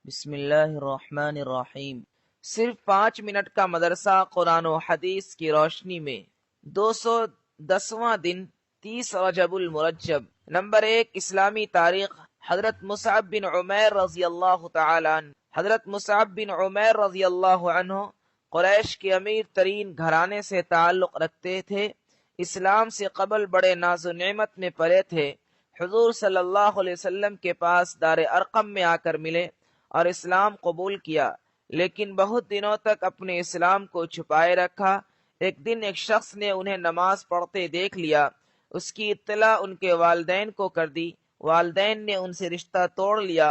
بسم اللہ الرحمن الرحیم۔ صرف 5 منٹ کا مدرسہ قرآن و حدیث کی روشنی میں 210واں دن 30 رجب المرجب۔ نمبر 1، اسلامی تاریخ۔ حضرت مصعب بن عمیر رضی اللہ تعالی عنہ قریش کے امیر ترین گھرانے سے تعلق رکھتے تھے۔ اسلام سے قبل بڑے ناز و نعمت میں پلے تھے۔ حضور صلی اللہ علیہ وسلم کے پاس دار ارقم میں آ کر ملے اور اسلام قبول کیا، لیکن بہت دنوں تک اپنے اسلام کو چھپائے رکھا۔ ایک دن ایک شخص نے انہیں نماز پڑھتے دیکھ لیا۔ اس کی اطلاع ان کے والدین کو کر دی۔ والدین نے ان سے رشتہ توڑ لیا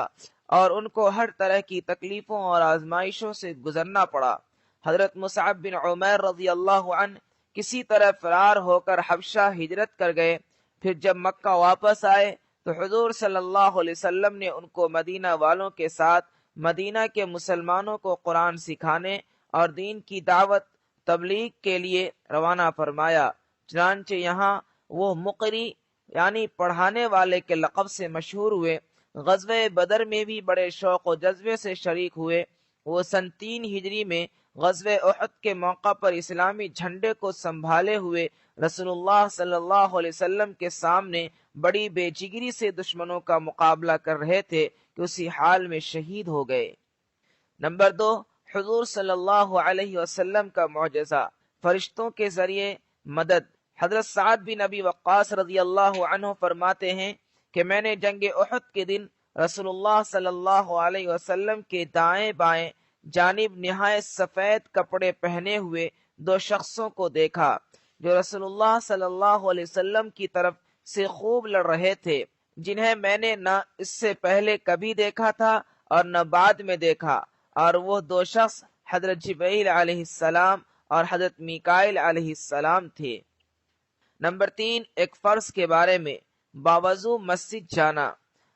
اور ان کو ہر طرح کی تکلیفوں اور آزمائشوں سے گزرنا پڑا۔ حضرت مصعب بن عمیر رضی اللہ عنہ کسی طرح فرار ہو کر حبشہ ہجرت کر گئے۔ پھر جب مکہ واپس آئے تو حضور صلی اللہ علیہ وسلم نے ان کو مدینہ والوں کے ساتھ مدینہ کے مسلمانوں کو قرآن سکھانے اور دین کی دعوت تبلیغ کے لیے روانہ فرمایا۔ چنانچہ یہاں وہ مقری یعنی پڑھانے والے کے لقب سے مشہور ہوئے۔ غزوہ بدر میں بھی بڑے شوق و جذبے سے شریک ہوئے۔ وہ سن 3 ہجری میں غزوہ احد کے موقع پر اسلامی جھنڈے کو سنبھالے ہوئے رسول اللہ صلی اللہ علیہ وسلم کے سامنے بڑی بے جگری سے دشمنوں کا مقابلہ کر رہے تھے کہ اسی حال میں شہید ہو گئے۔ نمبر 2، حضور صلی اللہ علیہ وسلم کا معجزہ، فرشتوں کے ذریعے مدد۔ حضرت سعد بن ابی وقاص رضی اللہ عنہ فرماتے ہیں کہ میں نے جنگ احد کے دن رسول اللہ صلی اللہ علیہ وسلم کے دائیں بائیں جانب نہایت سفید کپڑے پہنے ہوئے 2 شخصوں کو دیکھا جو رسول اللہ صلی اللہ علیہ وسلم کی طرف سے خوب لڑ رہے تھے، جنہیں میں نے نہ اس سے پہلے کبھی دیکھا تھا اور نہ بعد میں دیکھا، اور وہ 2 شخص حضرت جبرائیل علیہ السلام اور حضرت میکائیل علیہ السلام تھے۔ نمبر 3، ایک فرض کے بارے میں، باوضو مسجد جانا۔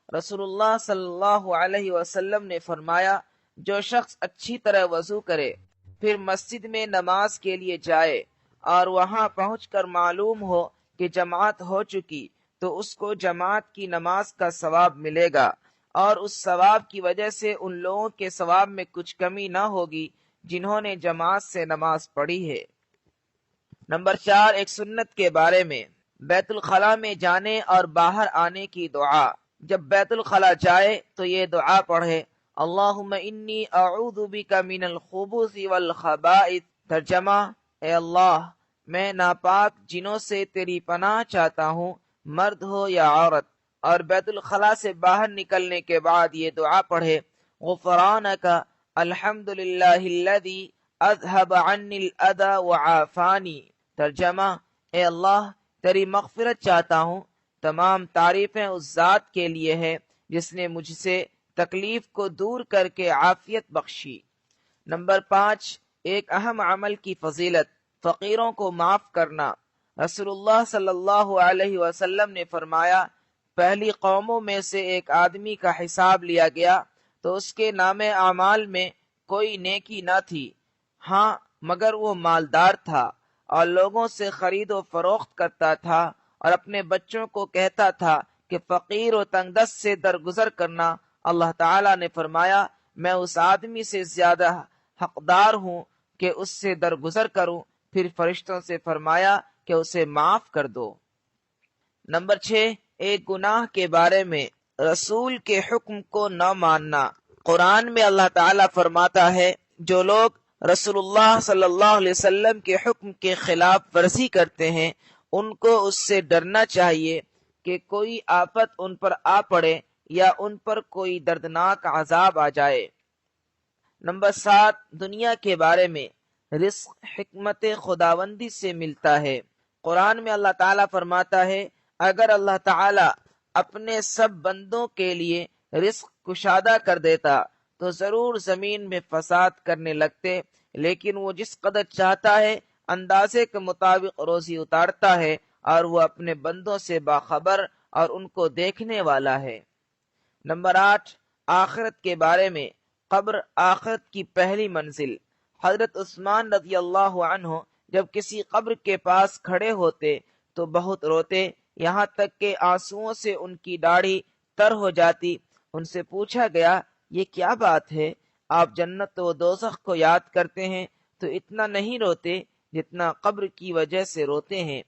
رسول اللہ صلی اللہ علیہ وسلم نے فرمایا، جو شخص اچھی طرح وضو کرے پھر مسجد میں نماز کے لیے جائے اور وہاں پہنچ کر معلوم ہو کہ جماعت ہو چکی تو اس کو جماعت کی نماز کا ثواب ملے گا، اور اس ثواب کی وجہ سے ان لوگوں کے ثواب میں کچھ کمی نہ ہوگی جنہوں نے جماعت سے نماز پڑھی ہے۔ نمبر 4، ایک سنت کے بارے میں، بیت الخلاء میں جانے اور باہر آنے کی دعا۔ جب بیت الخلاء جائے تو یہ دعا پڑھے، اللہم انی اعوذ بک من الخبث والخبائث۔ ترجمہ، اے اللہ میں ناپاک جنوں سے تیری پناہ چاہتا ہوں، مرد ہو یا عورت۔ اور بیت الخلاء سے باہر نکلنے کے بعد یہ دعا پڑھے، غفرانک الحمدللہ الذی اذهب عنی الاذی وعافانی۔ ترجمہ، اے اللہ تیری مغفرت چاہتا ہوں، تمام تعریفیں اس ذات کے لیے ہے جس نے مجھ سے تکلیف کو دور کر کے عافیت بخشی۔ نمبر 5، ایک اہم عمل کی فضیلت، فقیروں کو معاف کرنا۔ رسول اللہ صلی اللہ علیہ وسلم نے فرمایا، پہلی قوموں میں سے ایک آدمی کا حساب لیا گیا تو اس کے نام اعمال میں کوئی نیکی نہ تھی، ہاں مگر وہ مالدار تھا اور لوگوں سے خرید و فروخت کرتا تھا اور اپنے بچوں کو کہتا تھا کہ فقیر و تنگ دست سے درگزر کرنا۔ اللہ تعالیٰ نے فرمایا، میں اس آدمی سے زیادہ حقدار ہوں کہ اس سے درگزر کروں۔ پھر فرشتوں سے فرمایا کہ اسے معاف کر دو۔ نمبر 6، ایک گناہ کے بارے میں، رسول کے حکم کو نہ ماننا۔ قرآن میں اللہ تعالیٰ فرماتا ہے، جو لوگ رسول اللہ صلی اللہ علیہ وسلم کے حکم کے خلاف ورزی کرتے ہیں ان کو اس سے ڈرنا چاہیے کہ کوئی آفت ان پر آ پڑے یا ان پر کوئی دردناک عذاب آ جائے۔ نمبر 7، دنیا کے بارے میں، رزق حکمت خداوندی سے ملتا ہے۔ قرآن میں اللہ تعالیٰ فرماتا ہے، اگر اللہ تعالیٰ اپنے سب بندوں کے لیے رزق کشادہ کر دیتا تو ضرور زمین میں فساد کرنے لگتے، لیکن وہ جس قدر چاہتا ہے اندازے کے مطابق روزی اتارتا ہے اور وہ اپنے بندوں سے باخبر اور ان کو دیکھنے والا ہے۔ نمبر 8، آخرت کے بارے میں، قبر آخرت کی پہلی منزل۔ حضرت عثمان رضی اللہ عنہ جب کسی قبر کے پاس کھڑے ہوتے تو بہت روتے، یہاں تک کہ آنسوؤں سے ان کی داڑھی تر ہو جاتی۔ ان سے پوچھا گیا یہ کیا بات ہے، آپ جنت و دوزخ کو یاد کرتے ہیں تو اتنا نہیں روتے جتنا قبر کی وجہ سے روتے ہیں۔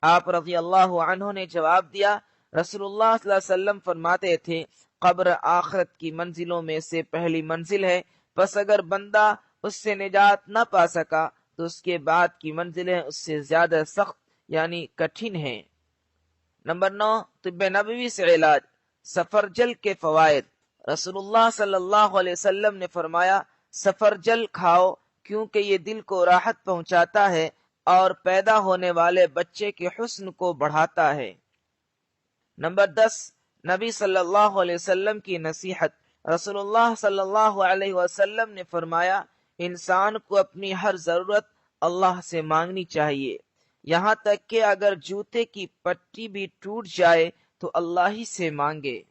آپ رضی اللہ عنہ نے جواب دیا، رسول اللہ صلی اللہ علیہ وسلم فرماتے تھے، قبر آخرت کی منزلوں میں سے پہلی منزل ہے، پس اگر بندہ اس سے نجات نہ پا سکا تو اس کے بعد کی منزلیں اس سے زیادہ سخت یعنی کٹھن ہیں۔ نمبر 9، طب نبوی سے علاج، سفرجل کے فوائد۔ رسول اللہ صلی اللہ علیہ وسلم نے فرمایا، سفرجل کھاؤ کیونکہ یہ دل کو راحت پہنچاتا ہے اور پیدا ہونے والے بچے کے حسن کو بڑھاتا ہے۔ نمبر 10، نبی صلی اللہ علیہ وسلم کی نصیحت۔ رسول اللہ صلی اللہ علیہ وسلم نے فرمایا، انسان کو اپنی ہر ضرورت اللہ سے مانگنی چاہیے، یہاں تک کہ اگر جوتے کی پٹی بھی ٹوٹ جائے تو اللہ ہی سے مانگے۔